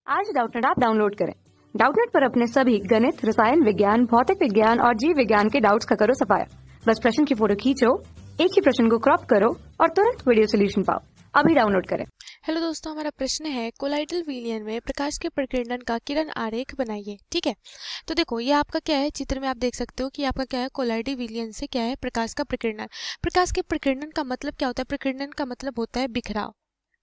आज Doubtnut app download करें। Doubtnut पर अपने सभी गणित, रसायन विज्ञान, भौतिक विज्ञान और जीव विज्ञान के डाउट्स का करो सफाया। बस प्रश्न की फोटो खींचो, एक ही प्रश्न को क्रॉप करो और तुरंत वीडियो सोल्यूशन पाओ। अभी डाउनलोड करें। हेलो दोस्तों, हमारा प्रश्न है कोलाइडल विलयन में प्रकाश के प्रकीर्णन का किरण आरेख बनाइए। ठीक है, तो देखो ये आपका क्या है, चित्र में आप देख सकते हो कि आपका क्या है, कोलाइडल विलयन से क्या है, प्रकाश का प्रकीर्णन। प्रकाश के प्रकीर्णन का मतलब क्या होता है? प्रकीर्णन का मतलब होता है बिखराव।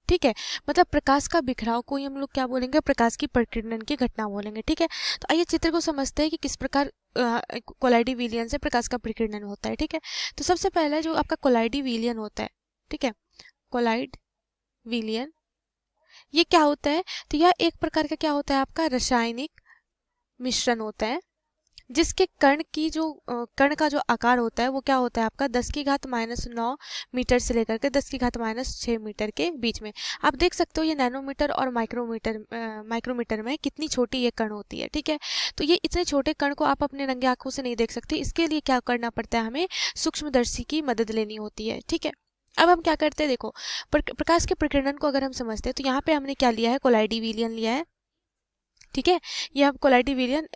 ठीक है, मतलब प्रकाश का बिखराव को ही हम लोग क्या बोलेंगे? प्रकाश की प्रकीर्णन की घटना बोलेंगे। ठीक है, तो आइए चित्र को समझते हैं कि किस प्रकार कोलाइडल विलयन से प्रकाश का प्रकीर्णन होता है। ठीक है, तो सबसे पहला जो आपका कोलाइडल विलयन होता है, ठीक है, कोलाइड विलयन ये क्या होता है? तो यह एक प्रकार का क्या होता है, आपका रासायनिक मिश्रण होता है जिसके कण का जो आकार होता है वो क्या होता है आपका 10⁻⁹ मीटर से लेकर के 10⁻⁶ मीटर के बीच में। आप देख सकते हो ये नैनोमीटर और माइक्रोमीटर में कितनी छोटी ये कण होती है। ठीक है, तो ये इतने छोटे कण को आप अपने नंगे आंखों से नहीं देख सकते, इसके लिए क्या करना पड़ता है, हमें सूक्ष्मदर्शी की मदद लेनी होती है। ठीक है, अब हम क्या करते हैं, देखो प्रकाश के प्रकीर्णन को अगर हम समझते हैं तो यहाँ पे हमने क्या लिया है, कोलाइडल विलयन लिया है। ठीक है, ये हम कोलाइडल विलयन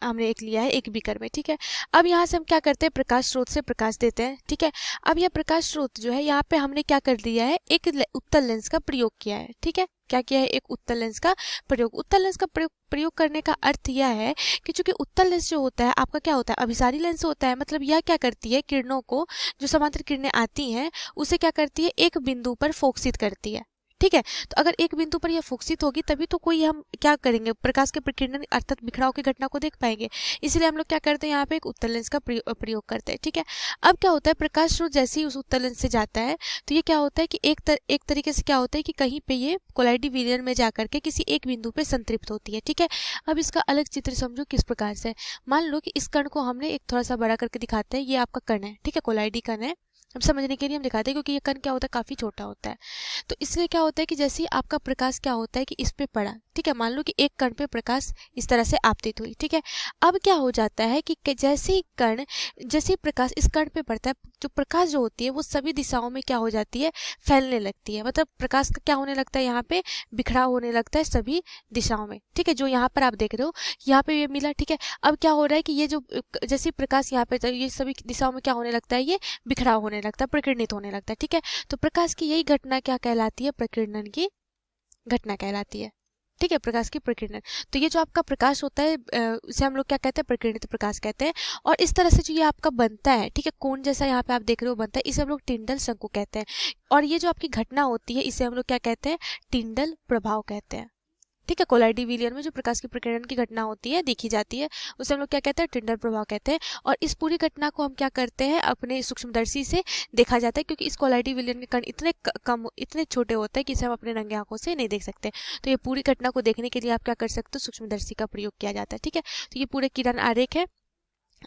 हमने एक लिया है एक बीकर में। ठीक है, अब यहाँ से हम क्या करते हैं, प्रकाश स्रोत से प्रकाश देते हैं। ठीक है, अब यह प्रकाश स्रोत जो है यहाँ पे हमने क्या कर दिया है, एक उत्तल लेंस का प्रयोग किया है। ठीक है, क्या किया है, एक उत्तल लेंस का प्रयोग। उत्तल लेंस का प्रयोग करने का अर्थ यह है कि चूंकि उत्तल लेंस जो होता है आपका क्या होता है, अभिसारी लेंस होता है। मतलब यह क्या करती है, किरणों को, जो समांतर किरणें आती हैं उसे क्या करती है, एक बिंदु पर फोकसित करती है। ठीक है, तो अगर एक बिंदु पर यह फोकसित होगी तभी तो कोई हम क्या करेंगे, प्रकाश के प्रकीर्णन अर्थात बिखराव की घटना को देख पाएंगे। इसलिए हम लोग क्या करते हैं, यहाँ पे एक उत्तल लेंस का प्रयोग करते हैं। ठीक है, अब क्या होता है, प्रकाश स्रोत जैसे ही उस उत्तल लेंस से जाता है तो ये क्या होता है कि एक तरीके से क्या होता है कि कहीं पे ये कोलाइडल विलयन में जाकर के किसी एक बिंदु पे संतृप्त होती है। ठीक है, अब इसका अलग चित्र समझो किस प्रकार से। मान लो कि इस कण को हमने एक थोड़ा सा बड़ा करके दिखाते हैं, ये आपका कण है। ठीक है, कोलाइडल कण है, हम समझने के लिए हम दिखाते हैं क्योंकि ये कण क्या होता है, काफी छोटा होता है। तो इसलिए क्या होता है कि जैसे ही आपका प्रकाश क्या होता है कि इस पे पड़ा, ठीक है, मान लो कि एक कण पे प्रकाश इस तरह से आपतित हुई। ठीक है, अब क्या हो जाता है कि जैसे ही प्रकाश इस कण पे पड़ता है, जो प्रकाश जो होती है वो सभी दिशाओं में क्या हो जाती है, फैलने लगती है। मतलब प्रकाश का क्या होने लगता है, यहाँ पे बिखराव होने लगता है सभी दिशाओं में। ठीक है, जो यहाँ पर आप देख रहे हो यहाँ पे ये मिला। ठीक है, अब क्या हो रहा है कि ये जो जैसे प्रकाश यहाँ पे ये सभी दिशाओं में क्या होने लगता है, ये बिखराव होने लगता है, प्रकीर्णित होने लगता है। ठीक है, तो प्रकाश की यही घटना क्या कहलाती है, प्रकीर्णन की घटना कहलाती है। ठीक है, प्रकाश की प्रकीर्णन। तो ये जो आपका प्रकाश होता है उसे हम लोग क्या कहते हैं, प्रकीर्णित प्रकाश कहते हैं। और इस तरह से जो ये आपका बनता है, ठीक है, कोन जैसा यहाँ पे आप देख रहे हो बनता है, इसे हम लोग टिंडल शंकु कहते हैं। और ये जो आपकी घटना होती है इसे हम लोग क्या कहते हैं, टिंडल प्रभाव कहते हैं। ठीक है, कोलाइडल विलयन में जो प्रकाश की प्रकीर्णन की घटना होती है, देखी जाती है, उसे हम लोग क्या कहते हैं, टिंडल प्रभाव कहते हैं। और इस पूरी घटना को हम क्या करते हैं, अपने सूक्ष्मदर्शी से देखा जाता है, क्योंकि इस कोलाइडल विलयन के कण इतने छोटे होते हैं कि इसे हम अपने नंगे आंखों से नहीं देख सकते। तो ये पूरी घटना को देखने के लिए आप क्या कर सकते हो, सूक्ष्मदर्शी का प्रयोग किया जाता है। ठीक है, तो ये पूरे किरण आरेख है।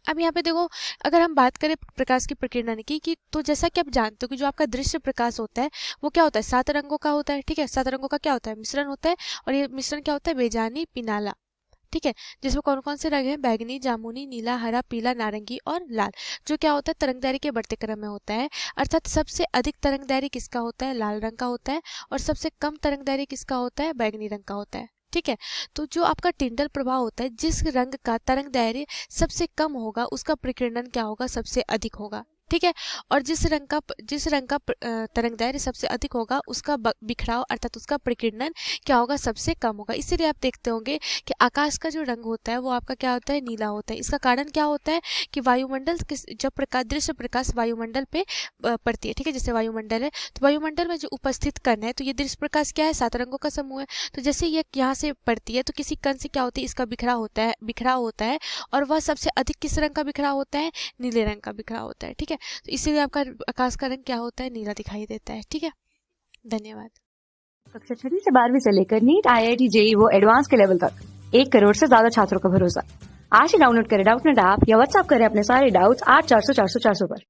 अब यहाँ पे देखो, अगर हम बात करें प्रकाश की प्रकीर्णन की कि तो जैसा कि आप जानते हो कि जो आपका दृश्य प्रकाश होता है वो क्या होता है, 7 रंगों का होता है। ठीक है, 7 रंगों का क्या होता है, मिश्रण होता है। और ये मिश्रण क्या होता है, बेजानी पिनाला। ठीक है, जिसमें कौन कौन से रंग हैं, बैगनी, जामुनी, नीला, हरा, पीला, नारंगी और लाल। जो क्या होता है, तरंग के बढ़ते क्रम में होता है। अर्थात सबसे अधिक तरंग किसका होता है, लाल रंग का होता है। और सबसे कम तरंग किसका होता है, बैगनी रंग का होता है। ठीक है, तो जो आपका टिंडल प्रभाव होता है, जिस रंग का तरंग दैर्घ्य सबसे कम होगा उसका प्रकीर्णन क्या होगा, सबसे अधिक होगा। ठीक है, और जिस रंग का तरंग दैर्घ्य सबसे अधिक होगा उसका बिखराव अर्थात उसका प्रकीर्णन क्या होगा, सबसे कम होगा। इसीलिए आप देखते होंगे कि आकाश का जो रंग होता है वो आपका क्या होता है, नीला होता है। इसका कारण क्या होता है कि वायुमंडल जब दृश्य प्रकाश वायुमंडल पे पड़ती है, ठीक है, जैसे वायुमंडल है तो वायुमंडल में जो उपस्थित कण है, तो ये दृश्य प्रकाश क्या है, 7 रंगों का समूह है। तो जैसे ये यहाँ से पड़ती है तो किसी कण से क्या होती है, इसका बिखराव होता है। और वह सबसे अधिक किस रंग का बिखराव होता है, नीले रंग का बिखराव होता है। ठीक है, तो इसीलिए आपका आकाश का रंग क्या होता है, नीला दिखाई देता है। ठीक है, धन्यवाद। कक्षा 6 से 12वीं से लेकर नीट, IIT, JEE वो एडवांस के लेवल तक 1 करोड़ से ज्यादा छात्रों का भरोसा। आज ही डाउनलोड करें डाउटनेट ऐप या व्हाट्सएप करें अपने सारे डाउट्स 8400 400 400 पर।